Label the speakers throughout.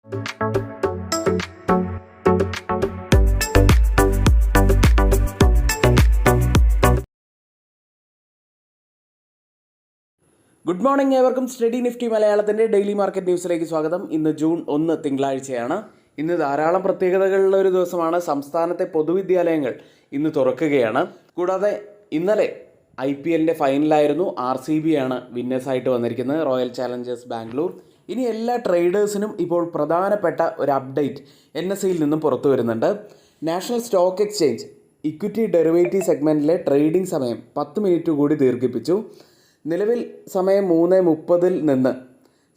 Speaker 1: Good morning, ഏവർക്കും study Nifty മലയാളത്തിൻ്റെ daily market ന്യൂസിലേക്ക് സ്വാഗതം. ഇന്ന് ജൂൺ 1 തിങ്കളാഴ്ചയാണ്. ഇന്ന് ധാരാളം പ്രത്യേകതകളുള്ള ഒരു ദിവസമാണ്. സംസ്ഥാനത്തെ പൊതുവിദ്യാലയങ്ങൾ ഇന്ന് തുറക്കുകയാണ്. കൂടാതെ ഇന്നലെ IPLൻ്റെ ഫൈനലായിരുന്നു. RCB ആണ് വിന്നേഴ്സായിട്ട് വന്നിരിക്കുന്നത്, റോയൽ ചാലഞ്ചേഴ്സ് ബാംഗ്ലൂർ. ഇനി എല്ലാ ട്രേഡേഴ്സിനും ഇപ്പോൾ പ്രധാനപ്പെട്ട ഒരു അപ്ഡേറ്റ് NSEയിൽ നിന്നും പുറത്തു വരുന്നുണ്ട്. National stock exchange equity derivative സെഗ്മെൻറ്റിലെ ട്രേഡിംഗ് സമയം 10 മിനിറ്റ് കൂടി ദീർഘിപ്പിച്ചു. നിലവിൽ സമയം 3:30 നിന്ന്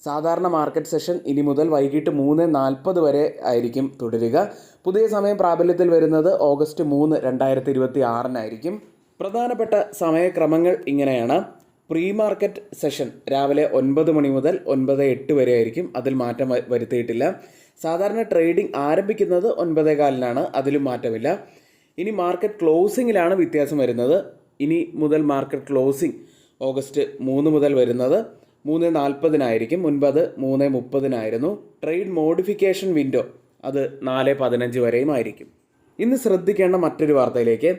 Speaker 1: സാധാരണ മാർക്കറ്റ് സെഷൻ ഇനി മുതൽ വൈകിട്ട് 3:40 വരെ ആയിരിക്കും തുടരുക. പുതിയ സമയം പ്രാബല്യത്തിൽ വരുന്നത് ഓഗസ്റ്റ് 3, 2026 പ്രധാനപ്പെട്ട സമയക്രമങ്ങൾ ഇങ്ങനെയാണ്. പ്രീ മാർക്കറ്റ് സെഷൻ രാവിലെ 9 മണി മുതൽ 9:08 വരെ ആയിരിക്കും. അതിൽ മാറ്റം വരുത്തിയിട്ടില്ല. സാധാരണ ട്രേഡിംഗ് ആരംഭിക്കുന്നത് 9:15-നാണ്. അതിലും മാറ്റമില്ല. ഇനി മാർക്കറ്റ് ക്ലോസിങ്ങിലാണ് വ്യത്യാസം വരുന്നത്. ഇനി മുതൽ മാർക്കറ്റ് ക്ലോസിംഗ് ഓഗസ്റ്റ് 3 മുതൽ വരുന്നത് 3:40-നായിരിക്കും. മുൻപ് അത് 3:30-നായിരുന്നു. ട്രേഡ് മോഡിഫിക്കേഷൻ വിൻഡോ അത് 4:15 വരെയും ആയിരിക്കും. ഇന്ന് ശ്രദ്ധിക്കേണ്ട മറ്റൊരു വാർത്തയിലേക്ക്.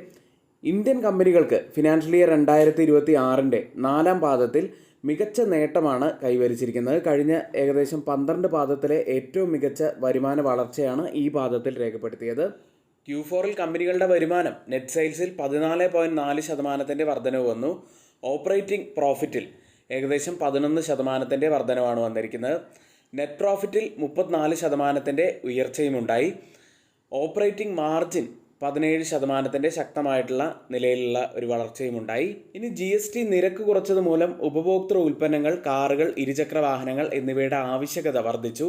Speaker 1: ഇന്ത്യൻ കമ്പനികൾക്ക് ഫിനാൻഷ്യൽ ഇയർ 2026-ൻ്റെ 4-ാം പാദത്തിൽ മികച്ച നേട്ടമാണ് കൈവരിച്ചിരിക്കുന്നത്. കഴിഞ്ഞ ഏകദേശം 12 പാദത്തിലെ ഏറ്റവും മികച്ച വരുമാന വളർച്ചയാണ് ഈ പാദത്തിൽ രേഖപ്പെടുത്തിയത്. Q4-ൽ കമ്പനികളുടെ വരുമാനം നെറ്റ് സെയിൽസിൽ 14.4% വർധനവ് വന്നു. ഓപ്പറേറ്റിംഗ് പ്രോഫിറ്റിൽ ഏകദേശം 11% വർധനവാണ് വന്നിരിക്കുന്നത്. നെറ്റ് പ്രോഫിറ്റിൽ 34% ഉയർച്ചയുമുണ്ടായി. ഓപ്പറേറ്റിംഗ് മാർജിൻ 17% ശക്തമായിട്ടുള്ള നിലയിലുള്ള ഒരു വളർച്ചയുമുണ്ടായി. ഇനി GST നിരക്ക് കുറച്ചത് മൂലം ഉപഭോക്തൃ ഉൽപ്പന്നങ്ങൾ, കാറുകൾ, ഇരുചക്ര വാഹനങ്ങൾ എന്നിവയുടെ ആവശ്യകത വർദ്ധിച്ചു.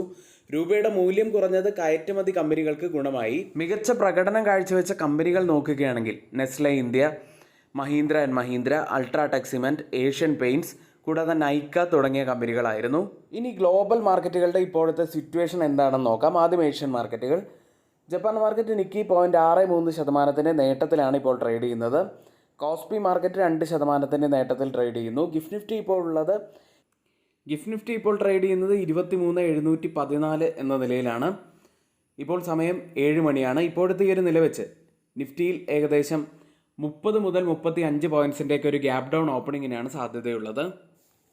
Speaker 1: രൂപയുടെ മൂല്യം കുറഞ്ഞത് കയറ്റുമതി കമ്പനികൾക്ക് ഗുണമായി. മികച്ച പ്രകടനം കാഴ്ചവെച്ച കമ്പനികൾ നോക്കുകയാണെങ്കിൽ Nestle India, Mahindra and Mahindra, UltraTech cement, Asian paints, കൂടാതെ നൈക്ക തുടങ്ങിയ കമ്പനികളായിരുന്നു. ഇനി ഗ്ലോബൽ മാർക്കറ്റുകളുടെ ഇപ്പോഴത്തെ സിറ്റുവേഷൻ എന്താണെന്ന് നോക്കാം. ആദ്യം ഏഷ്യൻ മാർക്കറ്റുകൾ. ജപ്പാൻ മാർക്കറ്റ് നിക്കി 0.63% നേട്ടത്തിലാണ് ഇപ്പോൾ ട്രേഡ് ചെയ്യുന്നത്. കോസ്പി മാർക്കറ്റ് 2% നേട്ടത്തിൽ ട്രേഡ് ചെയ്യുന്നു. ഗിഫ്റ്റ് നിഫ്റ്റി ഇപ്പോൾ ട്രേഡ് ചെയ്യുന്നത് 23,714 എന്ന നിലയിലാണ്. ഇപ്പോൾ സമയം 7 മണിയാണ്. ഇപ്പോഴത്തെ ഈ ഒരു നില വെച്ച് നിഫ്റ്റിയിൽ ഏകദേശം 30 മുതൽ 35 പോയിൻറ്റ്സിൻ്റെയൊക്കെ ഒരു ഗ്യാപ് ഡൗൺ ഓപ്പണിങ്ങിനാണ് സാധ്യതയുള്ളത്.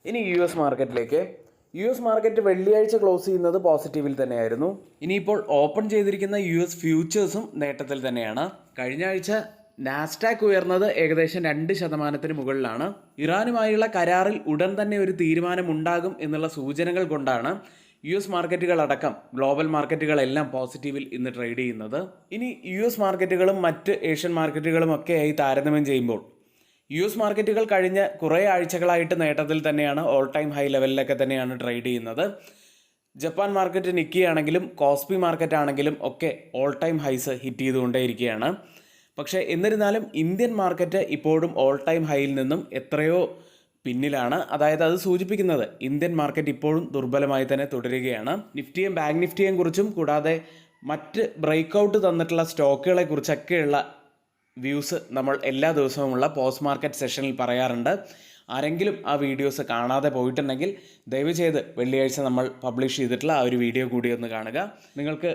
Speaker 1: ഇനി US മാർക്കറ്റിലേക്ക്. US മാർക്കറ്റ് വെള്ളിയാഴ്ച ക്ലോസ് ചെയ്യുന്നത് പോസിറ്റീവിൽ തന്നെയായിരുന്നു. ഇനിയിപ്പോൾ ഓപ്പൺ ചെയ്തിരിക്കുന്ന US ഫ്യൂച്ചേഴ്സും നേട്ടത്തിൽ തന്നെയാണ്. കഴിഞ്ഞ ആഴ്ച നാസ്ഡാക്ക് ഉയർന്നത് ഏകദേശം 2% മുകളിലാണ്. ഇറാനുമായുള്ള കരാറിൽ ഉടൻ തന്നെ ഒരു തീരുമാനമുണ്ടാകും എന്നുള്ള സൂചനകൾ കൊണ്ടാണ് US മാർക്കറ്റുകളടക്കം ഗ്ലോബൽ മാർക്കറ്റുകളെല്ലാം പോസിറ്റീവിൽ ഇന്ന് ട്രേഡ് ചെയ്യുന്നത്. ഇനി US മാർക്കറ്റുകളും മറ്റ് ഏഷ്യൻ മാർക്കറ്റുകളും ഒക്കെയായി താരതമ്യം ചെയ്യുമ്പോൾ US മാർക്കറ്റുകൾ കഴിഞ്ഞ കുറേ ആഴ്ചകളായിട്ട് നേട്ടത്തിൽ തന്നെയാണ്. ഓൾ ടൈം ഹൈ ലെവലിലൊക്കെ തന്നെയാണ് ട്രേഡ് ചെയ്യുന്നത്. ജപ്പാൻ മാർക്കറ്റ് നിക്കി ആണെങ്കിലും കോസ്പി മാർക്കറ്റ് ആണെങ്കിലും ഒക്കെ ഓൾ ടൈം ഹൈസ് ഹിറ്റ് ചെയ്തുകൊണ്ടേയിരിക്കുകയാണ്. പക്ഷേ എന്നിരുന്നാലും ഇന്ത്യൻ മാർക്കറ്റ് ഇപ്പോഴും ഓൾ ടൈം ഹൈയിൽ നിന്നും എത്രയോ പിന്നിലാണ്. അതായത് അത് സൂചിപ്പിക്കുന്നത് ഇന്ത്യൻ മാർക്കറ്റ് ഇപ്പോഴും ദുർബലമായി തന്നെ തുടരുകയാണ്. നിഫ്റ്റിയും ബാങ്ക് നിഫ്റ്റിയെയും കുറിച്ചും കൂടാതെ മറ്റ് ബ്രേക്കൗട്ട് തന്നിട്ടുള്ള സ്റ്റോക്കുകളെ കുറിച്ചൊക്കെയുള്ള വ്യൂസ് നമ്മൾ എല്ലാ ദിവസവുമുള്ള പോസ്റ്റ് മാർക്കറ്റ് സെഷനിൽ പറയാറുണ്ട്. ആരെങ്കിലും ആ വീഡിയോസ് കാണാതെ പോയിട്ടുണ്ടെങ്കിൽ ദയവ് ചെയ്ത് വെള്ളിയാഴ്ച നമ്മൾ പബ്ലിഷ് ചെയ്തിട്ടുള്ള ആ ഒരു വീഡിയോ കൂടി ഒന്ന് കാണുക. നിങ്ങൾക്ക്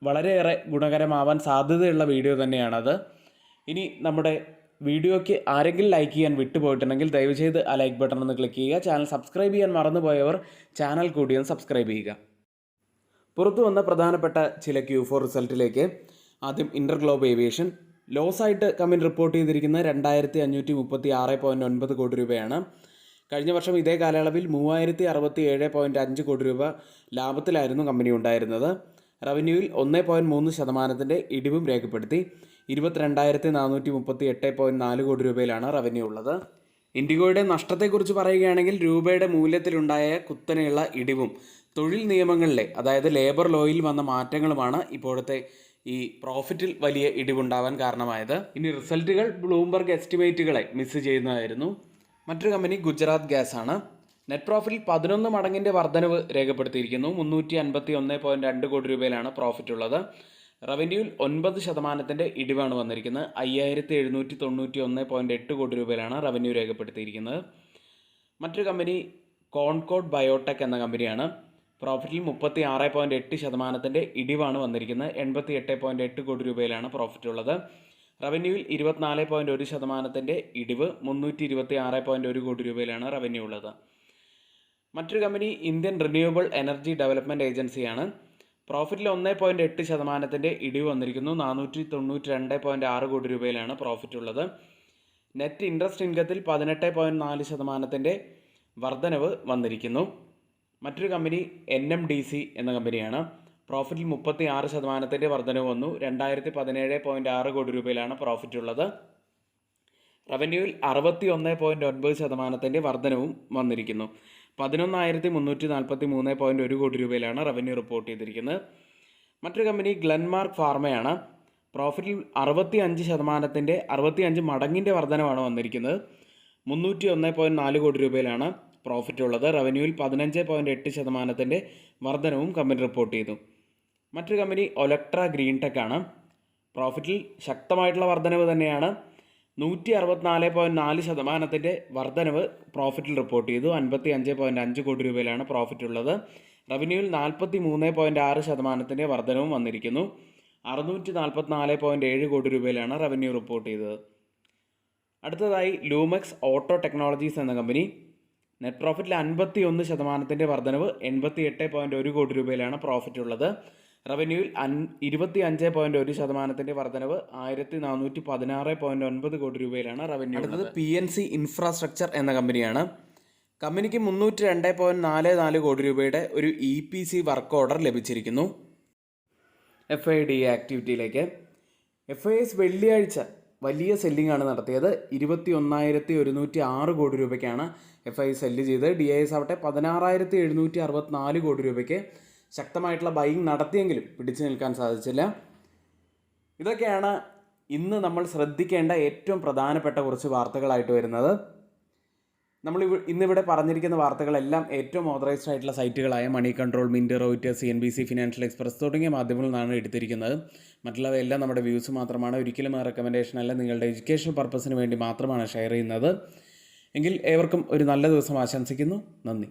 Speaker 1: വളരെയേറെ ഗുണകരമാവാൻ സാധ്യതയുള്ള വീഡിയോ തന്നെയാണത്. ഇനി നമ്മുടെ വീഡിയോയ്ക്ക് ആരെങ്കിലും ലൈക്ക് ചെയ്യാൻ വിട്ടുപോയിട്ടുണ്ടെങ്കിൽ ദയവ് ചെയ്ത് ആ ലൈക്ക് ബട്ടൺ ഒന്ന് ക്ലിക്ക് ചെയ്യുക. ചാനൽ സബ്സ്ക്രൈബ് ചെയ്യാൻ മറന്നുപോയവർ ചാനൽ കൂടി ഒന്ന് സബ്സ്ക്രൈബ് ചെയ്യുക. പുറത്തു വന്ന പ്രധാനപ്പെട്ട ചില Q4 റിസൾട്ടിലേക്ക്. ആദ്യം ഇന്റർഗ്ലോബ് ഏവിയേഷൻ. ലോസായിട്ട് കമ്പനി റിപ്പോർട്ട് ചെയ്തിരിക്കുന്ന 2,536.9 കോടി രൂപയാണ്. കഴിഞ്ഞ വർഷം ഇതേ കാലയളവിൽ 3,067.5 കോടി രൂപ ലാഭത്തിലായിരുന്നു കമ്പനി ഉണ്ടായിരുന്നത്. റവന്യൂവിൽ 1.3% ഇടിവും രേഖപ്പെടുത്തി. 22,438.4 കോടി രൂപയിലാണ് റവന്യൂ ഉള്ളത്. ഇൻഡിഗോയുടെ നഷ്ടത്തെക്കുറിച്ച് പറയുകയാണെങ്കിൽ രൂപയുടെ മൂല്യത്തിലുണ്ടായ കുത്തനെയുള്ള ഇടിവും തൊഴിൽ നിയമങ്ങളിലെ, അതായത് ലേബർ ലോയിൽ വന്ന മാറ്റങ്ങളുമാണ് ഇപ്പോഴത്തെ ഈ പ്രോഫിറ്റിൽ വലിയ ഇടിവുണ്ടാവാൻ കാരണമായത്. ഇനി റിസൾട്ടുകൾ ബ്ലൂംബർഗ് എസ്റ്റിമേറ്റുകളെ മിസ് ചെയ്യുന്നതായിരുന്നു. മറ്റൊരു കമ്പനി ഗുജറാത്ത് ഗ്യാസ് ആണ്. നെറ്റ് പ്രോഫിറ്റിൽ 11 മടങ്ങിൻ്റെ വർധനവ് രേഖപ്പെടുത്തിയിരിക്കുന്നു. 351.2 കോടി രൂപയിലാണ് പ്രോഫിറ്റ് ഉള്ളത്. റവന്യൂവിൽ 9% ഇടിവാണ് വന്നിരിക്കുന്നത്. 5,791.8 കോടി രൂപയിലാണ് റവന്യൂ രേഖപ്പെടുത്തിയിരിക്കുന്നത്. മറ്റൊരു കമ്പനി കോൺകോഡ് ബയോടെക് എന്ന കമ്പനിയാണ്. പ്രോഫിറ്റിൽ 36.8% ഇടിവാണ് വന്നിരിക്കുന്നത്. 88.8 കോടി രൂപയിലാണ് പ്രോഫിറ്റ് ഉള്ളത്. റവന്യൂവിൽ 24.1% ഇടിവ്, 326.1 കോടി രൂപയിലാണ് റവന്യൂ ഉള്ളത്. മറ്റൊരു company Indian renewable energy development ഏജൻസിയാണ്. പ്രോഫിറ്റിൽ 1.8% ഇടിവ് വന്നിരിക്കുന്നു. 492.6 കോടി രൂപയിലാണ് പ്രോഫിറ്റ് ഉള്ളത്. നെറ്റ് ഇൻട്രസ്റ്റ് ഇൻകത്തിൽ 18.4% വർധനവ് വന്നിരിക്കുന്നു. മറ്റൊരു കമ്പനി NMDC എന്ന കമ്പനിയാണ്. പ്രോഫിറ്റിൽ 36% വർധനവ് വന്നു. 2017.6 കോടി രൂപയിലാണ് പ്രോഫിറ്റ് ഉള്ളത്. റവന്യൂവിൽ 61.9% വർധനവും വന്നിരിക്കുന്നു. 11,343.1 കോടി രൂപയിലാണ് റവന്യൂ റിപ്പോർട്ട് ചെയ്തിരിക്കുന്നത്. മറ്റൊരു കമ്പനി ഗ്ലെൻമാർക്ക് ഫാർമയാണ്. പ്രോഫിറ്റിൽ 65 മടങ്ങിൻ്റെ വർധനവാണ് വന്നിരിക്കുന്നത്. 301.4 കോടി രൂപയിലാണ് പ്രോഫിറ്റ് ഉള്ളത്. റവന്യൂവിൽ 15.8% വർധനവും കമ്പനി റിപ്പോർട്ട് ചെയ്തു. മറ്റൊരു കമ്പനി ഒലക്ട്ര ഗ്രീൻ ടെക് ആണ്. പ്രോഫിറ്റിൽ ശക്തമായിട്ടുള്ള വർധനവ് തന്നെയാണ്. 164.4% വർധനവ് പ്രോഫിറ്റിൽ റിപ്പോർട്ട് ചെയ്തു. 55.5 കോടി രൂപയിലാണ് പ്രോഫിറ്റ് ഉള്ളത്. റവന്യൂവിൽ 43.6% വർധനവും വന്നിരിക്കുന്നു. 644.7 കോടി രൂപയിലാണ് റവന്യൂ റിപ്പോർട്ട് ചെയ്തത്. അടുത്തതായി ലൂമെക്സ് ഓട്ടോ ടെക്നോളജീസ് എന്ന കമ്പനി. നെറ്റ് പ്രോഫിറ്റിൽ 51% വർധനവ്, 88.1 കോടി രൂപയിലാണ് പ്രോഫിറ്റ് ഉള്ളത്. റവന്യൂവിൽ 25.1% വർധനവ്, 1416.9 കോടി രൂപയിലാണ് റവന്യൂ. അടുത്തത് PNC ഇൻഫ്രാസ്ട്രക്ചർ എന്ന കമ്പനിയാണ്. കമ്പനിക്ക് 302.44 കോടി രൂപയുടെ ഒരു EPC വർക്ക് ഓർഡർ ലഭിച്ചിരിക്കുന്നു. FIDA ആക്ടിവിറ്റിയിലേക്ക്. FIS വെള്ളിയാഴ്ച വലിയ സെല്ലിംഗ് ആണ് നടത്തിയത്. 21,106 കോടി രൂപയ്ക്കാണ് FIS സെല്ല് ചെയ്തത്. DIS ആവട്ടെ 16,764 കോടി രൂപയ്ക്ക് ശക്തമായിട്ടുള്ള ബൈയിങ് നടത്തിയെങ്കിലും പിടിച്ചു നിൽക്കാൻ സാധിച്ചില്ല. ഇതൊക്കെയാണ് ഇന്ന് നമ്മൾ ശ്രദ്ധിക്കേണ്ട ഏറ്റവും പ്രധാനപ്പെട്ട കുറച്ച് വാർത്തകളായിട്ട് വരുന്നത്. ഇന്നിവിടെ പറഞ്ഞിരിക്കുന്ന വാർത്തകളെല്ലാം ഏറ്റവും ഓതറൈസ്ഡ് ആയിട്ടുള്ള സൈറ്റുകളായ Moneycontrol, Mint, Reuters, CNBC, Financial Express തുടങ്ങിയ മാധ്യമങ്ങളിൽ നിന്നാണ് എടുത്തിരിക്കുന്നത്. മറ്റുള്ളവയെല്ലാം നമ്മുടെ വ്യൂസ് മാത്രമാണ്. ഒരിക്കലും ആ റെക്കമെൻഡേഷൻ അല്ല, നിങ്ങളുടെ എഡ്യൂക്കേഷണൽ പർപ്പസിന് വേണ്ടി മാത്രമാണ് ഷെയർ ചെയ്യുന്നത്. എങ്കിൽ ഏവർക്കും ഒരു നല്ല ദിവസം ആശംസിക്കുന്നു. നന്ദി.